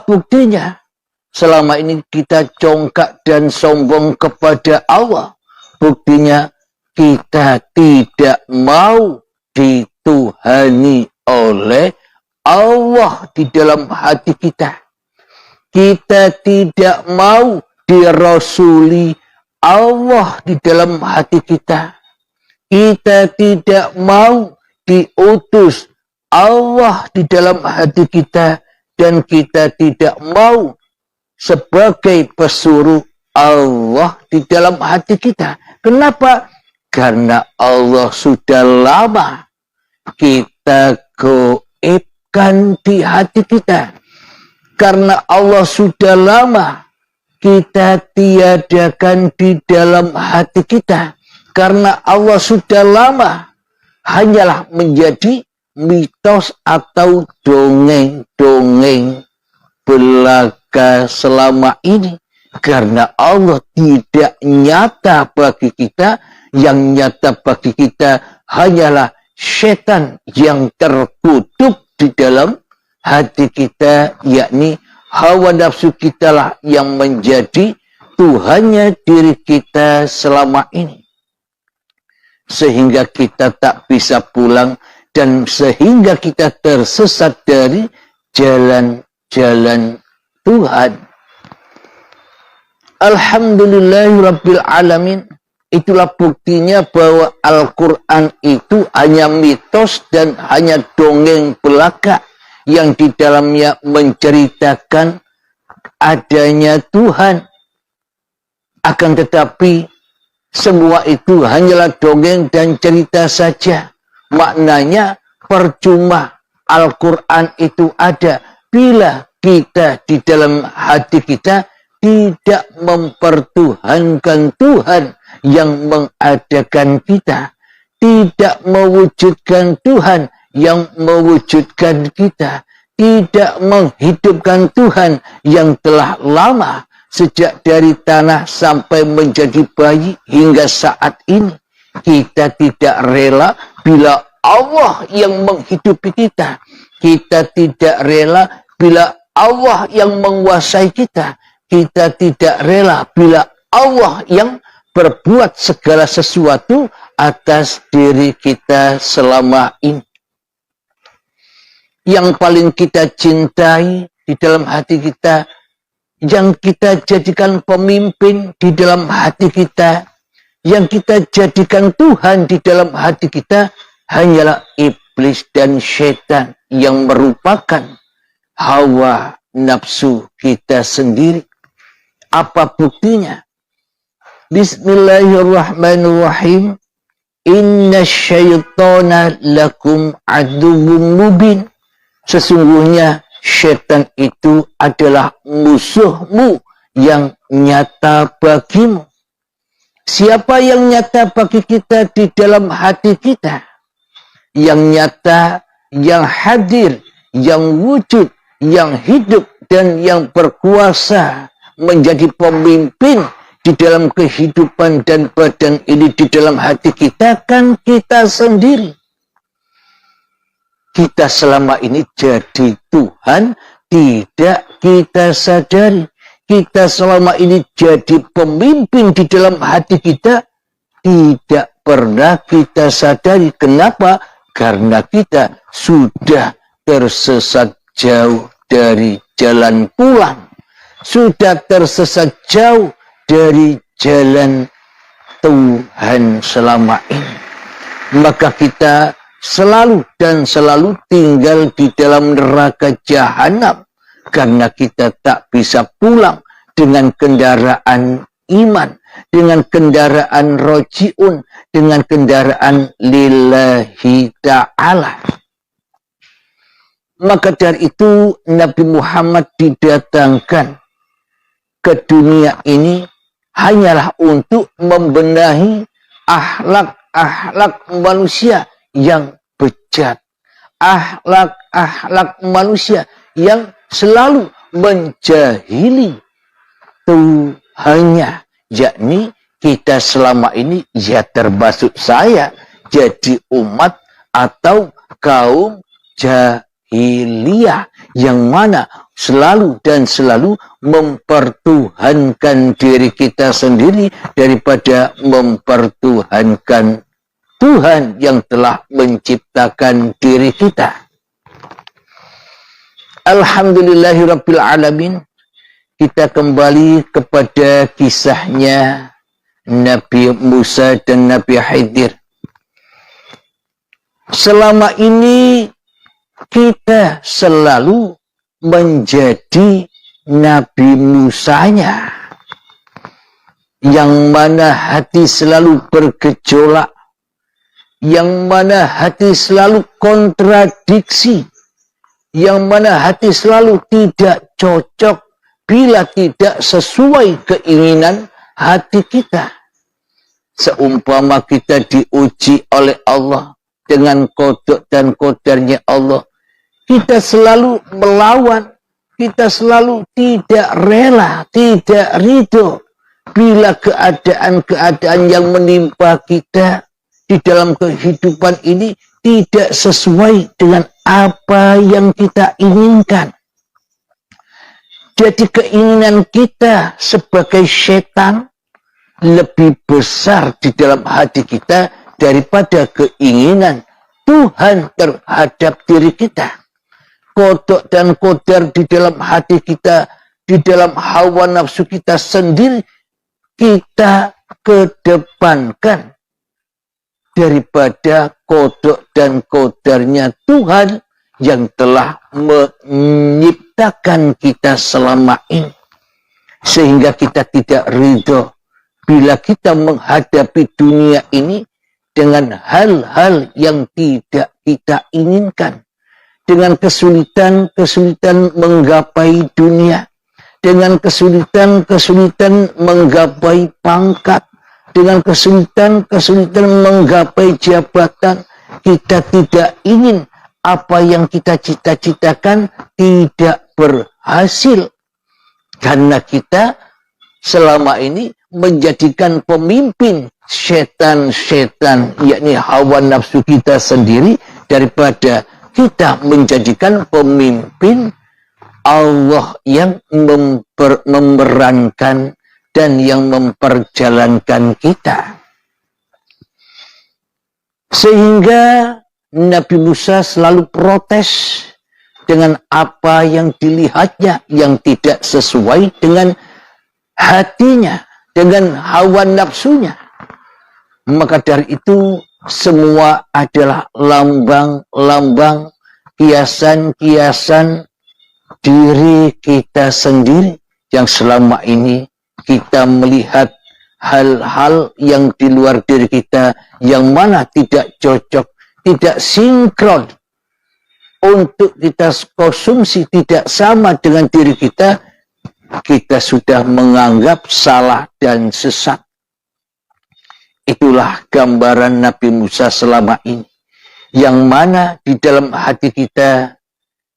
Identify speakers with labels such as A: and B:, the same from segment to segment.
A: buktinya? Selama ini kita congkak dan sombong kepada Allah. Buktinya kita tidak mau dituhani oleh Allah di dalam hati kita. Kita tidak mau dirasuli Allah di dalam hati kita. Kita tidak mau diutus Allah di dalam hati kita. Dan kita tidak mau sebagai pesuruh Allah di dalam hati kita. Kenapa? Karena Allah sudah lama kita goibkan di hati kita. Karena Allah sudah lama kita tiadakan di dalam hati kita. Karena Allah sudah lama hanyalah menjadi mitos atau dongeng-dongeng belaka selama ini. Karena Allah tidak nyata bagi kita. Yang nyata bagi kita hanyalah setan yang terkutuk di dalam hati kita, yakni hawa nafsu kita lah yang menjadi Tuhannya diri kita selama ini. Sehingga kita tak bisa pulang dan sehingga kita tersesat dari jalan-jalan Tuhan. Alhamdulillahirabbil alamin. Itulah buktinya bahwa Al-Quran itu hanya mitos dan hanya dongeng belaka yang di dalamnya menceritakan adanya Tuhan. Akan tetapi semua itu hanyalah dongeng dan cerita saja. Maknanya percuma Al-Quran itu ada bila kita di dalam hati kita tidak mempertuhankan Tuhan yang mengadakan kita, tidak mewujudkan Tuhan yang mewujudkan kita, tidak menghidupkan Tuhan yang telah lama sejak dari tanah sampai menjadi bayi hingga saat ini. Kita tidak rela bila Allah yang menghidupi kita. Kita tidak rela bila Allah yang menguasai kita. Kita tidak rela bila Allah yang berbuat segala sesuatu atas diri kita selama ini. Yang paling kita cintai di dalam hati kita, yang kita jadikan pemimpin di dalam hati kita, yang kita jadikan Tuhan di dalam hati kita, hanyalah iblis dan syaitan yang merupakan hawa nafsu kita sendiri. Apa buktinya? Bismillahirrahmanirrahim. Inna syaitana lakum aduwwum mubin. Sesungguhnya syaitan itu adalah musuhmu yang nyata bagimu. Siapa yang nyata bagi kita di dalam hati kita? Yang nyata, yang hadir, yang wujud, yang hidup, dan yang berkuasa menjadi pemimpin di dalam kehidupan dan badan ini, di dalam hati kita, kan kita sendiri. Kita selama ini jadi Tuhan tidak kita sadari. Kita selama ini jadi pemimpin di dalam hati kita tidak pernah kita sadari. Kenapa? Karena kita sudah tersesat jauh dari jalan pulang. Sudah tersesat jauh dari jalan Tuhan selama ini. Maka kita selalu dan selalu tinggal di dalam neraka jahanam. Karena kita tak bisa pulang dengan kendaraan iman, dengan kendaraan roji'un, dengan kendaraan lillahi ta'ala. Maka dari itu Nabi Muhammad didatangkan ke dunia ini hanyalah untuk membenahi akhlak-akhlak manusia yang bejat. Akhlak-akhlak manusia yang selalu menjahili Tuhannya. Yakni kita selama ini, ya termasuk saya, jadi umat atau kaum jahiliyah yang mana selalu dan selalu mempertuhankan diri kita sendiri daripada mempertuhankan Tuhan yang telah menciptakan diri kita. Alhamdulillahirabbil alamin. Kita kembali kepada kisahnya Nabi Musa dan Nabi Khidir. Selama ini kita selalu menjadi Nabi Musanya, yang mana hati selalu bergejolak, yang mana hati selalu kontradiksi, yang mana hati selalu tidak cocok bila tidak sesuai keinginan hati kita. Seumpama kita diuji oleh Allah dengan kodok dan kodarnya Allah, kita selalu melawan, kita selalu tidak rela, tidak ridho bila keadaan-keadaan yang menimpa kita di dalam kehidupan ini tidak sesuai dengan apa yang kita inginkan. Jadi keinginan kita sebagai setan lebih besar di dalam hati kita daripada keinginan Tuhan terhadap diri kita. Kodok dan kodar di dalam hati kita, di dalam hawa nafsu kita sendiri, kita kedepankan daripada kodok dan kodarnya Tuhan yang telah menciptakan kita selama ini. Sehingga kita tidak ridho bila kita menghadapi dunia ini dengan hal-hal yang tidak kita inginkan. Dengan kesulitan-kesulitan menggapai dunia. Dengan kesulitan-kesulitan menggapai pangkat. Dengan kesulitan-kesulitan menggapai jabatan. Kita tidak ingin apa yang kita cita-citakan tidak berhasil. Karena kita selama ini menjadikan pemimpin setan-setan, yakni hawa nafsu kita sendiri, daripada kita menjadikan pemimpin Allah yang memerankan dan yang memperjalankan kita. Sehingga Nabi Musa selalu protes dengan apa yang dilihatnya yang tidak sesuai dengan hatinya, dengan hawa nafsunya. Maka dari itu semua adalah lambang-lambang, kiasan-kiasan diri kita sendiri yang selama ini kita melihat hal-hal yang di luar diri kita yang mana tidak cocok, tidak sinkron untuk kita konsumsi, tidak sama dengan diri kita, kita sudah menganggap salah dan sesat. Itulah gambaran Nabi Musa selama ini, yang mana di dalam hati kita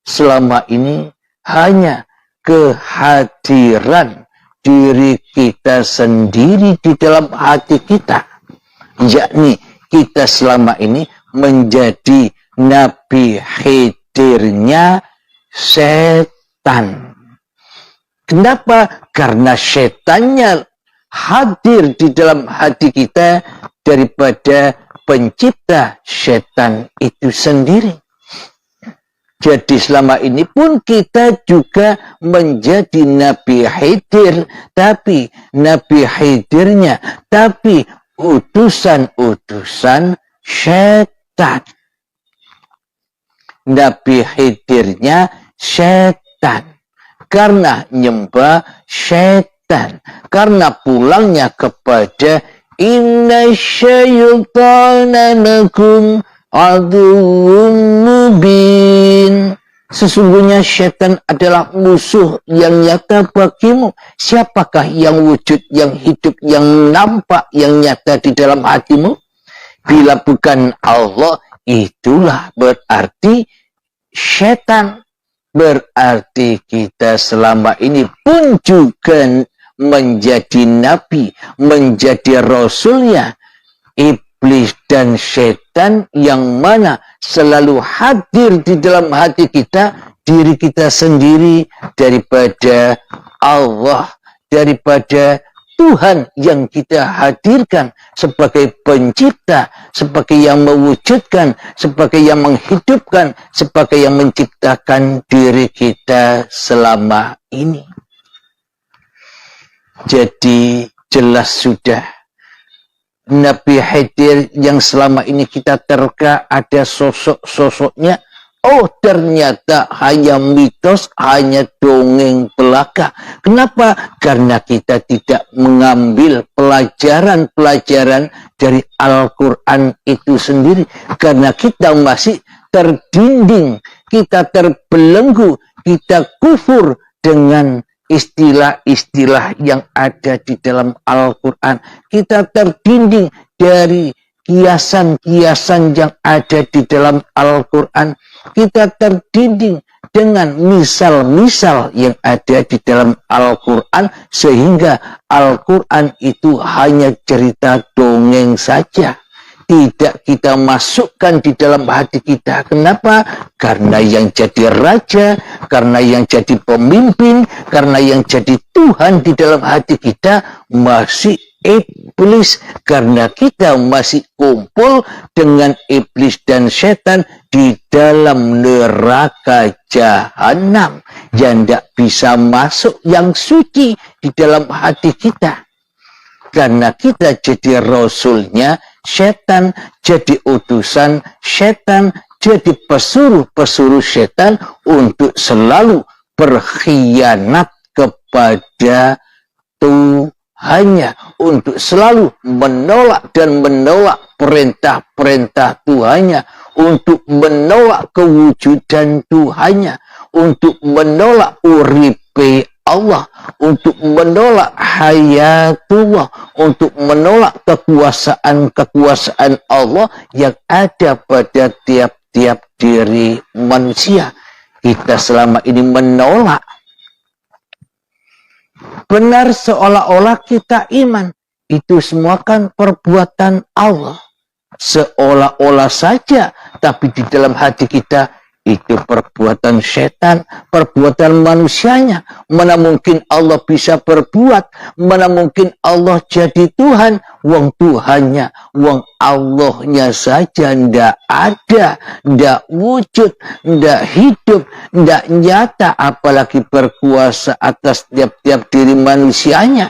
A: selama ini hanya kehadiran diri kita sendiri di dalam hati kita, yakni kita selama ini menjadi Nabi Khidirnya setan. Kenapa? Karena setannya hadir di dalam hati kita daripada pencipta setan itu sendiri. Jadi selama ini pun kita juga menjadi Nabi Khidir, tapi Nabi Khidirnya, tapi utusan-utusan setan. Nabi Khidirnya setan. Karena nyembah setan. Karena pulangnya kepada inna syaitana lakum aduwwun mubin. Sesungguhnya setan adalah musuh yang nyata bagimu. Siapakah yang wujud, yang hidup, yang nampak, yang nyata di dalam hatimu? Bila bukan Allah, itulah berarti setan. Berarti kita selama ini pun juga menjadi nabi, menjadi rasulnya iblis dan setan, yang mana selalu hadir di dalam hati kita diri kita sendiri daripada Allah, daripada Tuhan yang kita hadirkan sebagai pencipta, sebagai yang mewujudkan, sebagai yang menghidupkan, sebagai yang menciptakan diri kita selama ini. Jadi jelas sudah Nabi Khidir yang selama ini kita terka ada sosok-sosoknya. Oh, ternyata hanya mitos, hanya dongeng belaka. Kenapa? Karena kita tidak mengambil pelajaran-pelajaran dari Al-Quran itu sendiri. Karena kita masih terdinding, kita terbelenggu, kita kufur dengan istilah-istilah yang ada di dalam Al-Quran. Kita terdinding dari kiasan-kiasan yang ada di dalam Al-Quran. Kita terdinding dengan misal-misal yang ada di dalam Al-Quran, sehingga Al-Quran itu hanya cerita dongeng saja. Tidak kita masukkan di dalam hati kita. Kenapa? Karena yang jadi raja, karena yang jadi pemimpin, karena yang jadi Tuhan di dalam hati kita masih iblis, karena kita masih kumpul dengan iblis dan setan di dalam neraka jahanam yang tidak bisa masuk yang suci di dalam hati kita. Karena kita jadi rasulnya setan, jadi utusan setan, jadi pesuruh-pesuruh setan untuk selalu berkhianat kepada Tuhannya, untuk selalu menolak dan menolak perintah-perintah Tuhannya, untuk menolak kewujudan Tuhannya, untuk menolak uripe Allah, untuk menolak hayatullah, untuk menolak kekuasaan-kekuasaan Allah yang ada pada tiap-tiap diri manusia. Kita selama ini menolak. Benar seolah-olah kita iman. Itu semua kan perbuatan Allah. Seolah-olah saja, tapi di dalam hati kita itu perbuatan setan, perbuatan manusianya. Mana mungkin Allah bisa berbuat, mana mungkin Allah jadi Tuhan, wong Tuhannya, wong Allahnya saja ndak ada, ndak wujud, ndak hidup, ndak nyata, apalagi berkuasa atas tiap-tiap diri manusianya.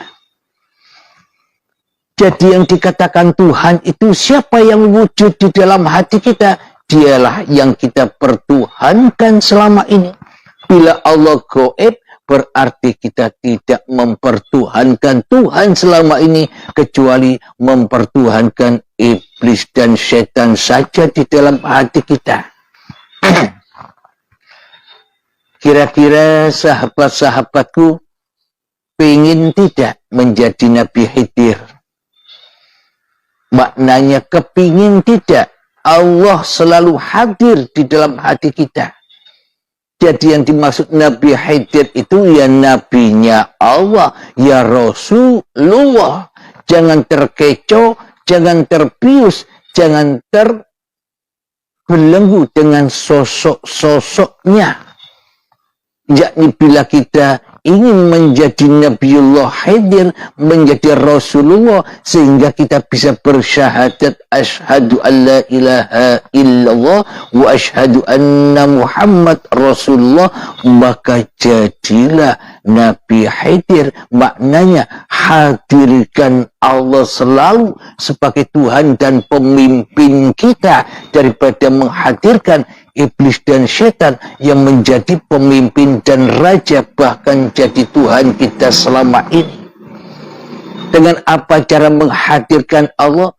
A: Jadi yang dikatakan Tuhan itu siapa yang wujud di dalam hati kita? Dialah yang kita pertuhankan selama ini. Bila Allah gaib, berarti kita tidak mempertuhankan Tuhan selama ini, kecuali mempertuhankan iblis dan setan saja di dalam hati kita. Kira-kira sahabat-sahabatku pengen tidak menjadi Nabi Khidir? Maknanya kepingin tidak Allah selalu hadir di dalam hati kita. Jadi yang dimaksud Nabi Khidir itu ya nabinya Allah, ya Rasulullah. Jangan terkecoh, jangan terbius, jangan terbelenggu dengan sosok-sosoknya. Yakni bila kita ingin menjadi Nabiullah Khidir, menjadi Rasulullah, sehingga kita bisa bersyahadat asyhadu an la ilaha illallah wa asyhadu anna Muhammad Rasulullah, maka jadilah Nabi Khidir. Maknanya hadirkan Allah selalu sebagai Tuhan dan pemimpin kita, daripada menghadirkan iblis dan setan yang menjadi pemimpin dan raja, bahkan jadi Tuhan kita selama ini. Dengan apa cara menghadirkan Allah?